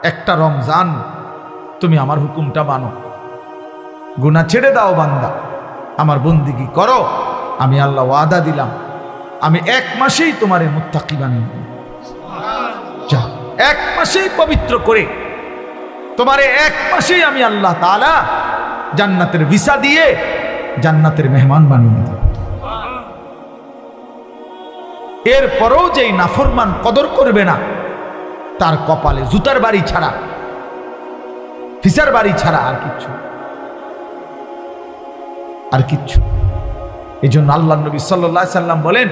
একটা রমজান তুমি আমার হুকুমটা মানো, গুনাহ ছেড়ে দাও বান্দা, আমার বন্দিগি করো। আমি আল্লাহ ওয়াদা দিলাম আমি 1 মাসেই তোমারে মুত্তাকি বানিয়ে দেব। যা 1 মাসেই পবিত্র করে তোমারে 1 মাসেই আমি আল্লাহ তাআলা জান্নাতের ভিসা দিয়ে জান্নাতের মেহমান বানিয়ে দেব। এরপরও যেই নাফরমান কদর করবে না তার কপালে জুতার বাড়ি ছাড়া, ফিসার বাড়ি ছাড়া আর কিচ্ছু। এই জন্য আল্লাহ নবী সাল্লাল্লাহু আলাইহি সাল্লাম বলেন,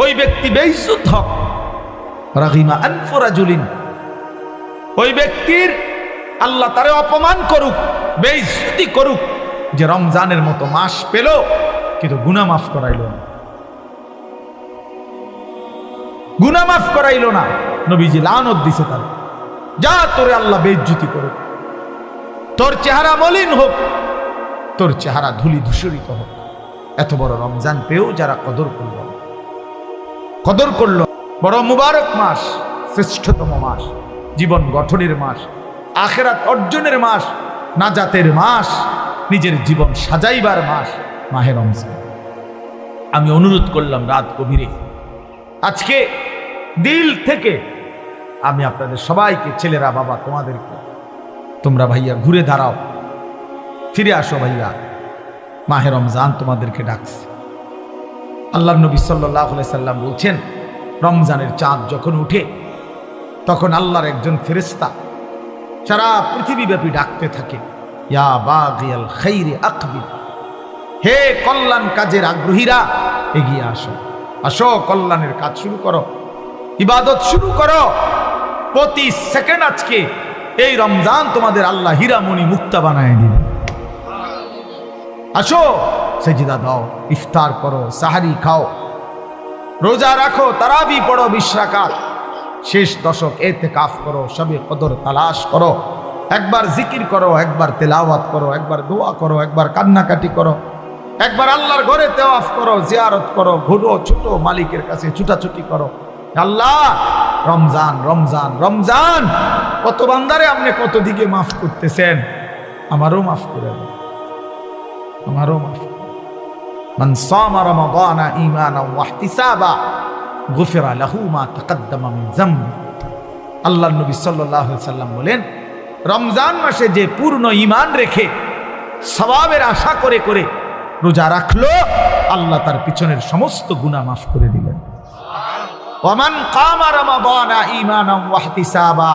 ওই ব্যক্তি বেইজ্জত হোক, রাগিমা আনফু রাজুলিন, ওই ব্যক্তির আল্লাহ তারে অপমান করুক, বেইজ্জতি করুক, যে রমজানের মতো মাস পেল কিন্তু গুনাহ মাফ করাইলো না, গুনাহ মাফ করাইলো না। নবীজি লানত দিছে তার, যা তোরে আল্লাহ বেইজ্জতি করুক, তোর চেহারা মলিন হোক, তোর চেহারা ধুলি ধূসরিত হোক। এত বড় রমজান পেয়েও যারা কদর করল, বড় মুবারক মাস, শ্রেষ্ঠতম মাস, জীবন গঠনের মাস, আখিরাত অর্জনের মাস, নাজাতের মাস, নিজের জীবন সাজাইবার মাস, মাহে রমজান। আমি অনুরোধ করলাম রাত গভীরে, আজকে দিল থেকে আমি আপনাদের সবাইকে, ছেলেরা বাবা তোমাদেরকে, তোমরা ভাইয়া ঘুরে দাঁড়াও, ফিরে আসো ভাইয়া, মাহে রমজান তোমাদেরকে ডাকছে। আল্লাহ নবী সাল্লাল্লাহু আলাইহি সাল্লাম বলছেন, রমজানের চাঁদ যখন উঠে তখন আল্লাহর একজন ফেরেশতা সারা পৃথিবীব্যাপী ডাকতে থাকে, ইয়া বাগিয়াল খাইরি আকবিল, হে কল্যাণ কাজের আগ্রহীরা এগিয়ে আসো, আসো কল্যাণের কাজ শুরু করো, ইবাদত শুরু করো। প্রতি সেকেন্ড আজকে এই রমজান তোমাদের আল্লাহ হীরামণি মুক্তা বানায় দিবে। আসো সেজদা দাও, ইফতার করো, সাহারি খাও, রোজা রাখো, তারাবি পড়ো 20 রাকাত, শেষ দশক ইতিকাফ করো, শবে কদর তালাশ করো, একবার জিকির করো, একবার তেলাওয়াত করো, একবার দোয়া করো, একবার কান্নাকাটি করো, একবার আল্লাহর ঘরে তাওয়াফ করো, জিয়ারত করো, ঘুরো, ছোট মালিকের কাছে ছুটাছুটি করো। আল্লাহ রমজান রমজান রমজান, কত বান্দারে আপনি কত দিকে মাফ করতেছেন, আমারও মাফ করে দেন, আমারও মাফ। মান সামা রমাদানা ঈমানান ওয়া ইহতিসাবা গুফিরা লাহু মা তাকদ্দামা মিন যামবি। আল্লাহর নবী সাল্লাল্লাহু আলাইহি সাল্লাম বলেন, রমজান মাসে যে পূর্ণ ঈমান রেখে সওয়াবের আশা করে করে রোজা রাখলো, আল্লাহ তার পিছনের সমস্ত গুনাহ মাফ করে দিলেন। ওয়া মান কামা রমাদানা ঈমানান ওয়া ইহতিসাবা